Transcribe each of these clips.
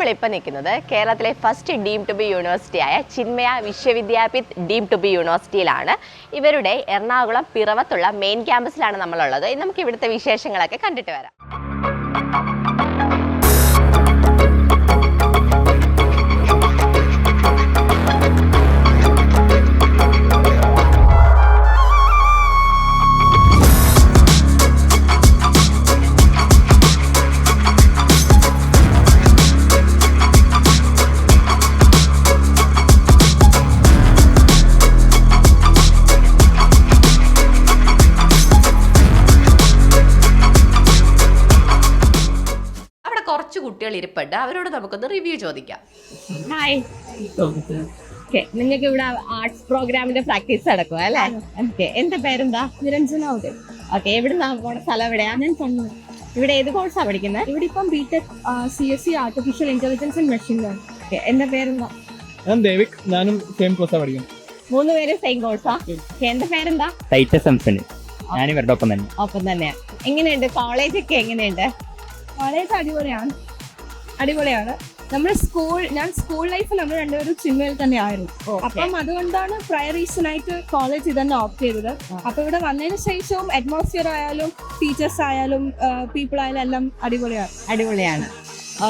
നമ്മളിപ്പോൾ നിൽക്കുന്നത് കേരളത്തിലെ ഫസ്റ്റ് ഡീം ടു ബി യൂണിവേഴ്സിറ്റിയായ Chinmaya Vishwavidyapeeth deemed to be യൂണിവേഴ്സിറ്റിയിലാണ്. ഇവരുടെ എറണാകുളം പിറവത്തുള്ള മെയിൻ ക്യാമ്പസിലാണ് നമ്മളുള്ളത്. നമുക്ക് ഇവിടുത്തെ വിശേഷങ്ങളൊക്കെ കണ്ടിട്ട് വരാം. കുറച്ച് കുട്ടികൾ ഇരിപ്പുണ്ട്, അവരോട് നമുക്കൊന്ന് റിവ്യൂ ചോദിക്കാം. ഹായ്, നിങ്ങൾക്ക് ഇവിടെ ആർട്സ് പ്രോഗ്രാമിന്റെ പ്രാക്ടീസ് നടക്കുക അല്ലേ? ഓക്കെ, എന്റെ പേരെന്താ? നിരഞ്ജന. ഓക്കെ, എവിടുന്നാ പോണ സ്ഥലം എവിടെയാ? ഞാൻ കണ്ണൂർ. ഇവിടെ ഏത് കോഴ്സാണ് പഠിക്കുന്നത്? ഇവിടെ ഇപ്പം BTech CSE artificial intelligence and machine learning. Okay, എന്റെ പേരെന്താ? ഞാൻ ദേവിക്. ഞാനും സെയിം കോഴ്സാണ് പഠിക്കുന്നത്. 3 പേരും സെയിം കോഴ്സാ? എന്റെ പേരെന്താ? ടൈറ്റസ് എംസന്. ഞാൻ ഇവരുടെ ഒപ്പം തന്നെ. ഒപ്പം തന്നെയാ. എങ്ങനെയുണ്ട് കോളേജൊക്കെ? എങ്ങനെയുണ്ട്? കോളേജ് അടിപൊളിയാണ്. ഞാൻ സ്കൂൾ ലൈഫ് നമ്മൾ രണ്ടുപേരും ചിന്മയിൽ തന്നെ ആയിരുന്നു. അപ്പം അതുകൊണ്ടാണ് പ്രയർ റീസൺ ആയിട്ട് കോളേജ് ഇതന്നെ ഓപ്റ്റ് ചെയ്തത്. അപ്പൊ ഇവിടെ വന്നതിന് ശേഷവും അറ്റ്മോസ്ഫിയർ ആയാലും ടീച്ചേഴ്സ് ആയാലും പീപ്പിൾ ആയാലും എല്ലാം അടിപൊളിയാണ്.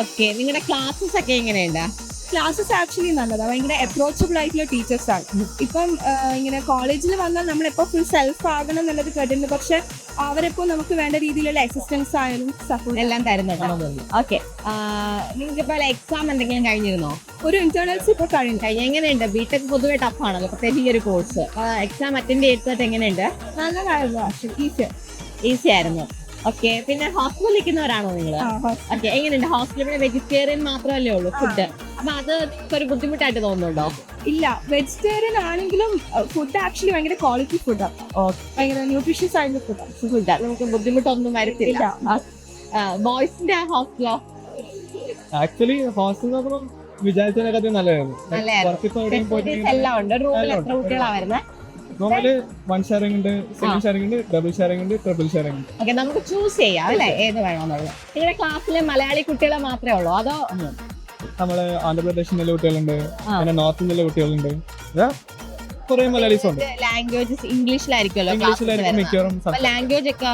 ഓക്കെ, നിങ്ങളുടെ ക്ലാസ്സസ് ഒക്കെ എങ്ങനെയുണ്ട്? ക്ലാസ്സസ് ആക്ച്വലി നല്ലതാണ്. ഭയങ്കര അപ്രോച്ചബിൾ ആയിട്ടുള്ള ടീച്ചേഴ്സ് ആണ്. ഇപ്പം ഇങ്ങനെ കോളേജിൽ വന്നാൽ നമ്മളെപ്പോൾ ഫുൾ സെൽഫ് ആകണം എന്നുള്ളത് കേട്ടിട്ടുണ്ട്. പക്ഷെ അവരെപ്പോൾ നമുക്ക് വേണ്ട രീതിയിലുള്ള അസിസ്റ്റൻസ് ആയാലും സപ്പോർട്ട് എല്ലാം തരുന്നുണ്ട്. ഓക്കെ, നിങ്ങൾക്കിപ്പോൾ എക്സാം എന്തെങ്കിലും കഴിഞ്ഞിരുന്നോ? ഒരു ഇന്റേണൽസ് ഇപ്പോൾ കഴിഞ്ഞു. എങ്ങനെയുണ്ട്? ബിടെക് പൊതുവെ ടഫ് ആണല്ലോ, പ്രത്യേകിച്ച് ഈ ഒരു കോഴ്സ്. എക്സാം അറ്റൻഡ് ചെയ്തിട്ട് എങ്ങനെയുണ്ട്? നല്ലതായിരുന്നു. ഈസി ആയിരുന്നു. ഓക്കെ, പിന്നെ ഹോസ്റ്റലിൽ നിൽക്കുന്നവരാണോ നിങ്ങൾ? ഓക്കെ, എങ്ങനെയുണ്ട് ഹോസ്റ്റലിൽ? ഇവിടെ വെജിറ്റേറിയൻ മാത്രമല്ലേ ഉള്ളൂ ഫുഡ്, അപ്പൊ അത് ഒരു ബുദ്ധിമുട്ടായിട്ട് തോന്നുന്നുണ്ടോ? ഇല്ല, വെജിറ്റേറിയൻ ആണെങ്കിലും ഫുഡ് ആക്ച്വലി ഭയങ്കര ക്വാളിറ്റി ഫുഡാണ്. ഭയങ്കര ന്യൂട്രീഷ്യസ് ആയിട്ടുള്ള ഫുഡാണ്. നമുക്ക് ബുദ്ധിമുട്ടൊന്നും വരത്തില്ല. ബോയ്സിന്റെ ഹോസ്റ്റലോ? ആക്ച്വലി ഹോസ്റ്റൽ നോക്കുമ്പോൾ വിചാരിച്ചതിനെക്കാട്ടും നല്ലതായിരുന്നു. എല്ലാം ഉണ്ട്. റൂമിൽ എത്ര കുട്ടികളാണ് വരുന്നത്? നോർമല് 1 ഷെയറിംഗ് ഉണ്ട്, സിംഗിൾ ഷെയറിംഗ് ഉണ്ട്, ഡബിൾ ഷെയറിംഗ് ഉണ്ട്, ട്രിപ്പിൾ ഷെയറിംഗ് ഉണ്ട്. ഓക്കെ, നമുക്ക് ചൂസ് ചെയ്യാം അല്ലേ ഏത് വേണമെന്നുള്ളത്. നിങ്ങളുടെ ക്ലാസ്സിലെ മലയാളി കുട്ടികളെ മാത്രമേ ഉള്ളൂ അതോ? നമ്മള് ആന്ധ്രാപ്രദേശിലെ കുട്ടികളുണ്ട്, പിന്നെ നോർത്ത് ഇന്ത്യയിലെ കുട്ടികളുണ്ട്, കുറെ മലയാളീസ് ഉണ്ട്. ലാംഗ്വേജസ് ഇംഗ്ലീഷിലായിരിക്കുമല്ലോ. ലാംഗ്വേജ് ഒക്കെ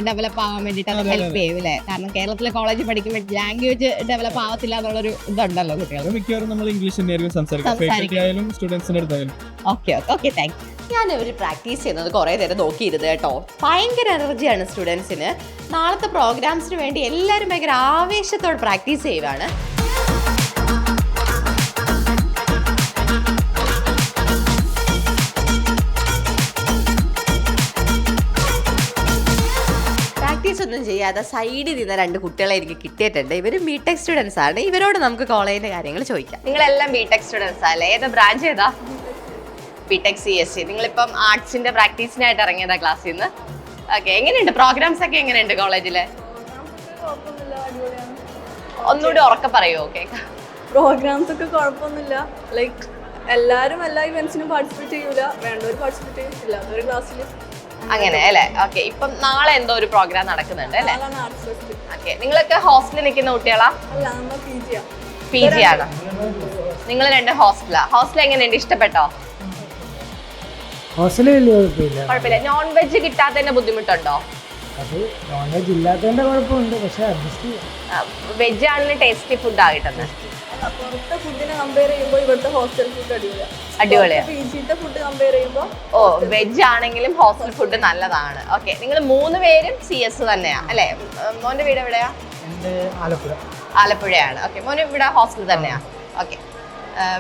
ഡെവലപ്പ് ആവാൻ വേണ്ടിട്ട് അത് ഹെൽപ്പ് ചെയ്യും അല്ലേ? കാരണം കേരളത്തിലെ കോളേജിൽ പഠിക്കുമ്പോൾ ലാംഗ്വേജ് ഡെവലപ്പ് ആവത്തില്ല എന്നുള്ളൊരു ഇതുണ്ടല്ലോ കുട്ടികൾ. മിക്കവാറും നമ്മൾ ഇംഗ്ലീഷ് തന്നെയായിരിക്കും സംസാരിക്കും, സ്റ്റുഡൻസിന്റെ അടുത്തായാലും. Okay, thank you. ഞാൻ ഇവർ പ്രാക്ടീസ് ചെയ്യുന്നത് കുറേ നേരം നോക്കിയിരുന്നത് കേട്ടോ. ഭയങ്കര എനർജിയാണ് സ്റ്റുഡൻസിന്. നാളത്തെ പ്രോഗ്രാംസിന് വേണ്ടി എല്ലാവരും ഭയങ്കര ആവേശത്തോടെ പ്രാക്ടീസ് ചെയ്യുവാണ്. ഒന്നും ചെയ്യാതെ സൈഡിൽ നിന്ന് 2 കുട്ടികളെ എനിക്ക് കിട്ടിയിട്ടുണ്ട്. ഇവർ ബിടെക് സ്റ്റുഡൻസ് ആണ്. ഇവരോട് നമുക്ക് കോളേജിന്റെ കാര്യങ്ങൾ ചോദിക്കാം. നിങ്ങളെല്ലാം ബിടെക് സ്റ്റുഡൻസ് അല്ലേ? ഏതാ ബ്രാഞ്ച്? ഏതാ? BTech CSE. നിങ്ങളിപ്പം ആർട്സിന്റെ പ്രാക്ടീസിനായിട്ട് ഇറങ്ങിയതാ ക്ലാസ്സിൽ നിന്ന്. ഓക്കെ, എങ്ങനെയുണ്ട് പ്രോഗ്രാംസ് ഒക്കെ? എങ്ങനെയുണ്ട് കോളേജില്? ഒന്നുകൂടി ഉറക്കെ പറയുമോ? കേൾക്കാം. പ്രോഗ്രാംസ് ഒക്കെ കുഴപ്പമൊന്നുമില്ല. ലൈക്ക് എല്ലാവരും എല്ലാ ഇവന്റ്സിനും പാർട്ടിസിപ്പേറ്റ് ചെയ്യൂല. വേണ്ടവർ പാർട്ടിസിപ്പേറ്റ് ചെയ്യും, ഇല്ലാത്തവർ ക്ലാസ്സിൽ അങ്ങനെ അല്ലേ? ഓക്കെ, ഇപ്പം നാളെ എന്തോ ഒരു പ്രോഗ്രാം നടക്കുന്നുണ്ട് അല്ലേ? ഓക്കെ, നിങ്ങളൊക്കെ ഹോസ്റ്റലിൽ നിൽക്കുന്ന കുട്ടികളാ? PG ആണ്. നിങ്ങൾ 2 ഹോസ്റ്റലാ? ഹോസ്റ്റൽ എങ്ങനെയുണ്ട്? ഇഷ്ടപ്പെട്ടോ? കുഴപ്പമില്ല. നോൺ വെജ് കിട്ടാത്തതിന്റെ ബുദ്ധിമുട്ടുണ്ടോ? വെജ് ആണെങ്കിലും ടേസ്റ്റി ഫുഡ് ആകിട്ടെന്ന്. പുറത്തെ ഫുഡിനെ കമ്പയർ ചെയ്യുമ്പോൾ ഇവിടുത്തെ ഹോസ്റ്റൽ ഫുഡ് അടിപൊളിയാണ്. PGത്തെ ഫുഡ് കമ്പയർ ചെയ്യുമ്പോൾ വെജ് ആണെങ്കിലും ഹോസ്റ്റൽ ഫുഡ് നല്ലതാണ്. ഓക്കെ, നിങ്ങൾ 3 പേരും CS തന്നെയാ അല്ലേ? മോന്റെ വീട് എവിടെയാ? ആലപ്പുഴയാണ്. ഓക്കെ, മോന് ഇവിടെ ഹോസ്റ്റൽ തന്നെയാ. ഓക്കെ,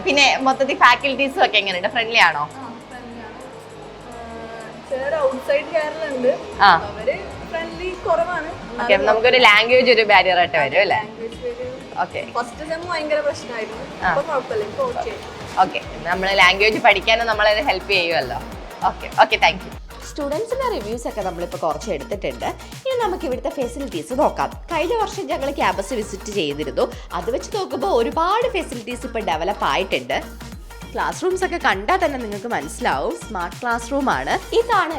പിന്നെ മൊത്തത്തിൽ ഫാക്കൽറ്റീസും ഒക്കെ എങ്ങനെയുണ്ട്? ഫ്രണ്ട്ലി ആണോ? ഔട്ട്സൈഡ് കേരള ഉണ്ട്, അവര് ഫ്രണ്ട്ലി കുറവാണ്. ഓക്കെ, നമുക്കൊരു ലാംഗ്വേജ് ഒരു ബാരിയർ ആയിട്ട് വരും അല്ലേ? ഓക്കെ, ഫസ്റ്റ് സെം ഭയങ്കര പ്രശ്നമായിരുന്നു. ഇപ്പൊ കുഴപ്പമില്ല, ഇപ്പൊ ഓക്കെ. നമ്മൾ ലാംഗ്വേജ് പഠിക്കാനും നമ്മളത് ഹെൽപ്പ് ചെയ്യുമല്ലോ. Okay, thank you. സ്റ്റുഡൻസിൻ്റെ റിവ്യൂസ് ഒക്കെ നമ്മളിപ്പോൾ കുറച്ച് എടുത്തിട്ടുണ്ട്. ഇനി നമുക്ക് ഇവിടുത്തെ ഫെസിലിറ്റീസ് നോക്കാം. കഴിഞ്ഞ വർഷം ഞങ്ങൾ ക്യാമ്പസ് വിസിറ്റ് ചെയ്തിരുന്നു. അത് വെച്ച് നോക്കുമ്പോൾ ഒരുപാട് ഫെസിലിറ്റീസ് ഇപ്പോൾ ഡെവലപ്പ് ആയിട്ടുണ്ട്. ക്ലാസ് റൂംസ് ഒക്കെ കണ്ടാൽ തന്നെ നിങ്ങൾക്ക് മനസ്സിലാവും, സ്മാർട്ട് ക്ലാസ് റൂമാണ്. ഇതാണ്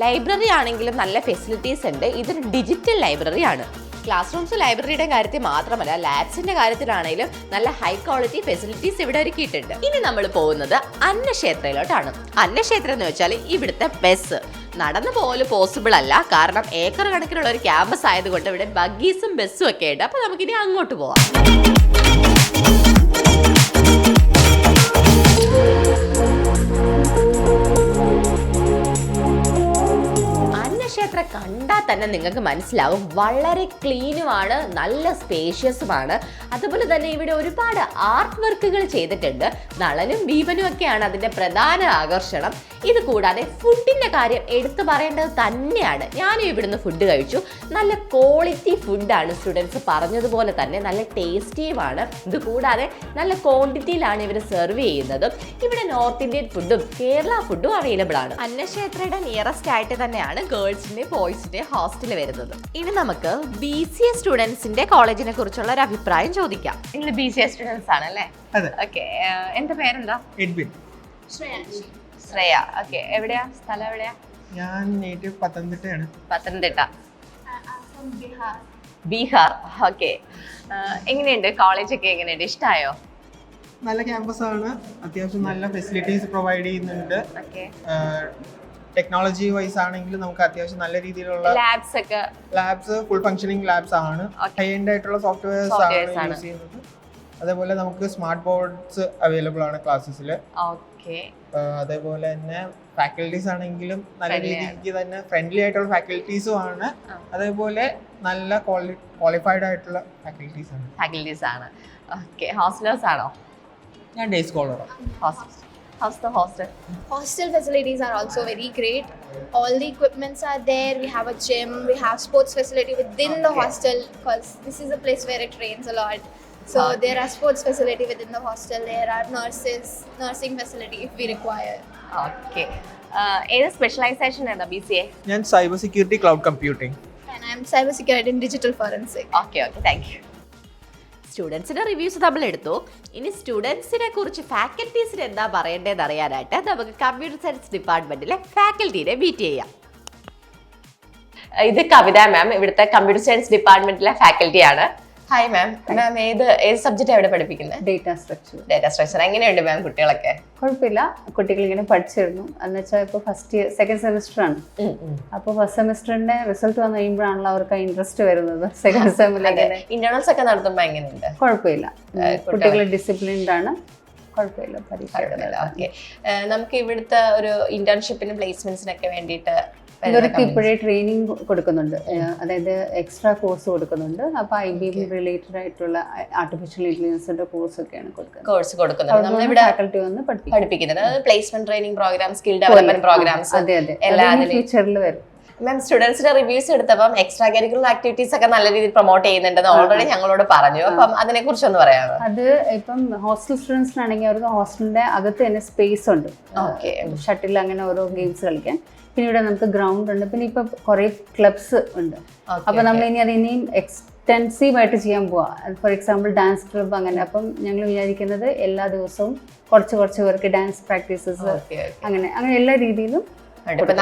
ലൈബ്രറി ആണെങ്കിലും നല്ല ഫെസിലിറ്റീസ് ഉണ്ട്. ഇതൊരു ഡിജിറ്റൽ ലൈബ്രറി ആണ്. ക്ലാസ് റൂംസ് ലൈബ്രറിയുടെ കാര്യത്തിൽ മാത്രമല്ല ലാബ്സിന്റെ കാര്യത്തിലാണെങ്കിലും നല്ല ഹൈ ക്വാളിറ്റി ഫെസിലിറ്റീസ് ഇവിടെ ഒരുക്കിയിട്ടുണ്ട്. ഇനി നമ്മൾ പോകുന്നത് അന്നക്ഷേത്രയിലോട്ടാണ്. അന്നക്ഷേത്രം എന്ന് വെച്ചാൽ ഇവിടുത്തെ ബസ് നടന്നു പോലും പോസിബിൾ അല്ല, കാരണം ഏക്കർ കണക്കിനുള്ള ഒരു ക്യാമ്പസ് ആയതുകൊണ്ട് ഇവിടെ ബഗ്ഗീസും ബസ്സും ഒക്കെ ഉണ്ട്. അപ്പൊ നമുക്കിനി അങ്ങോട്ട് പോവാം. ക്ഷേത്ര കണ്ടാൽ തന്നെ നിങ്ങൾക്ക് മനസ്സിലാവും വളരെ ക്ലീനുമാണ്, നല്ല സ്പേഷ്യസുമാണ്. അതുപോലെ തന്നെ ഇവിടെ ഒരുപാട് ആർട്ട് വർക്കുകൾ ചെയ്തിട്ടുണ്ട്. നളനും ഭീമനും ഒക്കെയാണ് അതിൻ്റെ പ്രധാന ആകർഷണം. ഇത് കൂടാതെ ഫുഡിൻ്റെ കാര്യം എടുത്തു പറയേണ്ടത് തന്നെയാണ്. ഞാനും ഇവിടുന്ന് ഫുഡ് കഴിച്ചു. നല്ല ക്വാളിറ്റി ഫുഡാണ്. സ്റ്റുഡൻസ് പറഞ്ഞതുപോലെ തന്നെ നല്ല ടേസ്റ്റിയുമാണ്. ഇത് കൂടാതെ നല്ല ക്വാണ്ടിറ്റിയിലാണ് ഇവർ സെർവ് ചെയ്യുന്നത്. ഇവിടെ നോർത്ത് ഇന്ത്യൻ ഫുഡും കേരള ഫുഡും അവൈലബിൾ ആണ്. അന്നക്ഷേത്രയുടെ നിയറസ്റ്റ് ആയിട്ട് തന്നെയാണ് ഗേൾസിന്റെ ബോയ്സിന്റെ ഹോസ്റ്റൽ വരുന്നത്. ഇനി നമുക്ക് BCA സ്റ്റുഡൻസിന്റെ കോളേജിനെ കുറിച്ചുള്ള ഒരു അഭിപ്രായം ചോദിക്കാം. നിങ്ങൾ BCA സ്റ്റുഡൻസ് ആണല്ലേ? ഓക്കെ, എന്റെ പേരെന്താ? എഡ്വിൻ. ശ്രേയ. ഓക്കെ, എവിടെയാ സ്ഥലം? എവിടെയാ? ഞാൻ നേറ്റീവ് പത്തനംതിട്ടയാണ്. പത്തനംതിട്ട. ബീഹാർ. ഓക്കെ, എങ്ങനെയുണ്ട് കോളേജൊക്കെ? എങ്ങനെയുണ്ട്? ഇഷ്ടമായോ? നല്ല ക്യാമ്പസ് ആണ്, അത്യാവശ്യം നല്ല ഫെസിലിറ്റീസ് പ്രൊവൈഡ് ചെയ്യുന്നുണ്ട്. ടെക്നോളജി വൈസ് ആണെങ്കിൽ നമുക്ക് അത്യാവശ്യം നല്ല രീതിയിലുള്ള ലാബ്സ് ഫുൾ ഫംഗ്ഷനിങ് ലാബ്സ് ആണ്. ഹൈ എൻഡ് ആയിട്ടുള്ള സോഫ്റ്റ്വെയർസ് ആണ് യൂസ് ചെയ്യുന്നത്. അതേപോലെ നമുക്ക് സ്മാർട്ട് ബോർഡ്സ് അവൈലബിൾ ആണ് ക്ലാസ്സസിൽ. അതേപോലെ തന്നെ ഫാക്കൽറ്റീസ് ആണെങ്കിലും നല്ല രീതിക്ക് തന്നെ ഫ്രണ്ട്ലി ആയിട്ടുള്ള ഫാക്കൽറ്റീസും ആണ്. അതേപോലെ നല്ല ക്വാളിഫൈഡ് ആയിട്ടുള്ള ഫാക്കൽറ്റീസ് ആണ്. ഓക്കെ, ഹോസ്റ്റലേഴ്സ് ആണോ? ഞാൻ day സ്കോളറാണ്. How's the hostel? Hostel facilities are also very great. All the equipments are there. We have a gym. We have sports facility within the hostel because this is a place where it rains a lot. So there are sports facility within the hostel. There are nursing facility if we require. Okay. ഏത് specialisation ഏതാ BCA? ഞാൻ cyber security cloud computing. And I am cyber security and digital forensic. Okay, thank you. സ്റ്റുഡൻസിന്റെ reviews നമ്മൾ എടുത്തു. ഇനി സ്റ്റുഡൻസിനെ കുറിച്ച് ഫാക്കൽറ്റീസിന് എന്താ പറയേണ്ടതെന്ന് അറിയാനായിട്ട് നമുക്ക് കമ്പ്യൂട്ടർ സയൻസ് ഡിപ്പാർട്ട്മെന്റിലെ ഫാക്കൽറ്റീനെ മീറ്റ് ചെയ്യാം. ഇത് കവിത മാം, ഇവിടുത്തെ കമ്പ്യൂട്ടർ സയൻസ് ഡിപ്പാർട്ട്മെന്റിലെ ഫാക്കൽറ്റിയാണ്. Hi ma'am. മാം ഏത് സബ്ജക്റ്റ് എവിടെ പഠിപ്പിക്കുന്നത്? Data structure. എങ്ങനെയുണ്ട് മാം കുട്ടികളൊക്കെ? കുഴപ്പമില്ല, കുട്ടികൾ ഇങ്ങനെ പഠിച്ചിരുന്നു. എന്ന് വെച്ചാൽ ഇപ്പോൾ സെക്കൻഡ് സെമിസ്റ്റർ ആണ്. അപ്പോൾ ഫസ്റ്റ് സെമിസ്റ്ററിന്റെ റിസൾട്ട് വന്നു കഴിയുമ്പോഴാണല്ലോ അവർക്ക് ഇൻട്രസ്റ്റ് വരുന്നത്. സെക്കൻഡ് സെമിലേക്ക് ഇന്റേണൽസ് ഒക്കെ നടത്തുമ്പോൾ എങ്ങനെയുണ്ട്? കുഴപ്പമില്ല, കുട്ടികൾ ഡിസിപ്ലിൻഡ് ആണ്. കുഴപ്പമില്ല, പരീക്ഷ. ഓക്കെ, നമുക്ക് ഇവിടുത്തെ ഒരു ഇന്റേൺഷിപ്പിനും പ്ലേസ്മെന്റ്സിനൊക്കെ വേണ്ടിയിട്ട് ഇവർക്ക് ഇപ്പോഴേ ട്രെയിനിങ് കൊടുക്കുന്നുണ്ട്. അതായത് എക്സ്ട്രാ കോഴ്സ് കൊടുക്കുന്നുണ്ട്. അപ്പോൾ IBM റിലേറ്റഡ് ആയിട്ടുള്ള ആർട്ടിഫിഷ്യൽ ഇന്റലിജൻസിന്റെ കോഴ്സ് ഒക്കെയാണ് കൊടുക്കുന്നത്. ഫാക്കൽറ്റി വന്ന് പഠിപ്പിക്കുന്നത്. Placement training programme, skill development programmes, അതെ എല്ലാം ഫ്യൂച്ചറിൽ വരും. മാം, സ്റ്റുഡൻസിന്റെ റിവ്യൂസ് എടുത്തപ്പം എക്സ്ട്രാ കരിക്കുലർ ആക്ടിവിറ്റീസ് ഒക്കെ നല്ല രീതിയിൽ പ്രൊമോട്ട് ചെയ്യുന്നുണ്ടെന്ന് ഓൾറെഡി ഞങ്ങളോട് പറഞ്ഞു. അപ്പം അതിനെ കുറിച്ച് ഒന്ന് പറയാമോ? അത് ഇപ്പം ഹോസ്റ്റൽ സ്റ്റുഡൻസിനാണെങ്കിൽ അവർക്ക് ഹോസ്റ്റലിന്റെ അകത്ത് തന്നെ സ്പേസ് ഉണ്ട്. ഷട്ടിൽ അങ്ങനെ ഓരോ ഗെയിംസ് കളിക്കാൻ. പിന്നെ ഇവിടെ നമുക്ക് ഗ്രൗണ്ട് ഉണ്ട്. പിന്നെ ഇപ്പൊ കുറെ ക്ലബ്സ് ഉണ്ട്. അപ്പൊ നമ്മൾ ഇനി അത് ഇനിയും എക്സ്റ്റെൻസീവ് ആയിട്ട് ചെയ്യാൻ പോവാ. ഫോർ എക്സാമ്പിൾ ഡാൻസ് ക്ലബ് അങ്ങനെ. അപ്പം ഞങ്ങൾ വിചാരിക്കുന്നത് എല്ലാ ദിവസവും കുറച്ച് പേർക്ക് ഡാൻസ് പ്രാക്ടീസസ് അങ്ങനെ എല്ലാ രീതിയിലും.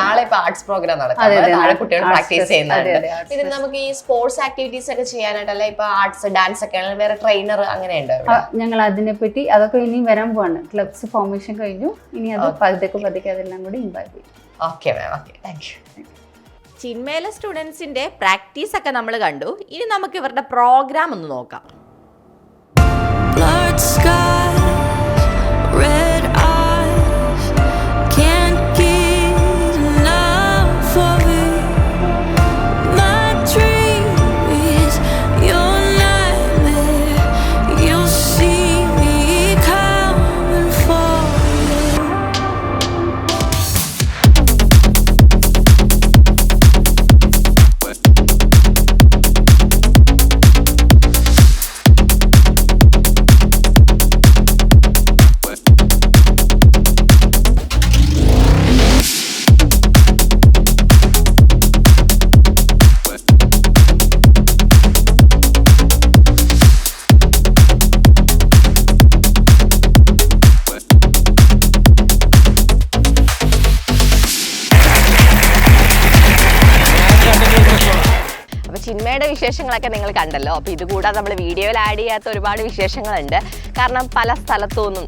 നാളെ ആർട്സ് പ്രോഗ്രാം നടക്കും, കുട്ടികൾ പ്രാക്ടീസ് ചെയ്യുന്നുണ്ട്. പിന്നെ നമുക്ക് ഈ സ്പോർട്സ് ആക്ടിവിറ്റീസ് ഒക്കെ ചെയ്യാനായിട്ടല്ല ഇപ്പൊ ആർട്സ് ഡാൻസ് ഒക്കെ വേറെ ട്രെയിനർ അങ്ങനെയുണ്ട്. ഞങ്ങൾ അതിനെപ്പറ്റി അതൊക്കെ ഇനി വരാൻ പോവാണ്. ക്ലബ്സ് ഫോർമേഷൻ കഴിഞ്ഞു. ഇനി അത് പതുക്കെ അതെല്ലാം കൂടി ഇൻവോൾവ് ചെയ്യും. Okay ma'am, okay, thank you. ചിന്മേല സ്റ്റുഡൻസിന്റെ പ്രാക്ടീസ് ഒക്കെ നമ്മൾ കണ്ടു. ഇനി നമുക്ക് ഇവരുടെ പ്രോഗ്രാം ഒന്ന് നോക്കാം. ചിന്മയുടെ വിശേഷങ്ങളൊക്കെ നിങ്ങൾ കണ്ടല്ലോ. അപ്പോൾ ഇതുകൂടാതെ നമ്മൾ വീഡിയോയിൽ ആഡ് ചെയ്യാത്ത ഒരുപാട് വിശേഷങ്ങളുണ്ട്. കാരണം പല സ്ഥലത്തു നിന്നും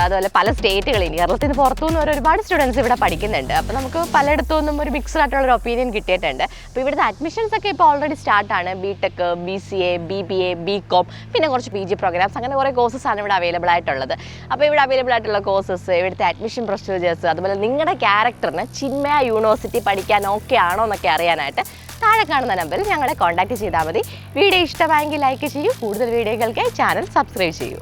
അതുപോലെ പല സ്റ്റേറ്റുകളിൽ കേരളത്തിൽ നിന്ന് പുറത്തു നിന്നും ഒരുപാട് സ്റ്റുഡൻസ് ഇവിടെ പഠിക്കുന്നുണ്ട്. അപ്പോൾ നമുക്ക് പലയിടത്തു നിന്നും ഒരു മിക്സ്ഡ് ആയിട്ടുള്ളൊരു ഒപ്പീനിയൻ കിട്ടിയിട്ടുണ്ട്. അപ്പോൾ ഇവിടുത്തെ അഡ്മിഷൻസ് ഒക്കെ ഇപ്പോൾ already സ്റ്റാർട്ടാണ്. BTech, BCA, BBA, BCom, പിന്നെ കുറച്ച് PG പ്രോഗ്രാംസ്, അങ്ങനെ കുറേ കോഴ്സസാണ് ഇവിടെ അവൈലബിൾ ആയിട്ടുള്ളത്. അപ്പോൾ ഇവിടെ അവൈലബിൾ ആയിട്ടുള്ള കോഴ്സസ്, ഇവിടുത്തെ അഡ്മിഷൻ പ്രൊസീജിയേഴ്സ്, അതുപോലെ നിങ്ങളുടെ ക്യാരക്ടറിന് ചിന്മയ യൂണിവേഴ്സിറ്റി പഠിക്കാൻ ഓക്കെ ആണോ എന്നൊക്കെ അറിയാനായിട്ട് താഴെ കാണുന്ന നമ്പറിൽ ഞങ്ങളെ കോൺടാക്ട് ചെയ്താൽ മതി. വീഡിയോ ഇഷ്ടമായെങ്കിൽ ലൈക്ക് ചെയ്യൂ. കൂടുതൽ വീഡിയോകൾക്കായി ചാനൽ സബ്സ്ക്രൈബ് ചെയ്യൂ.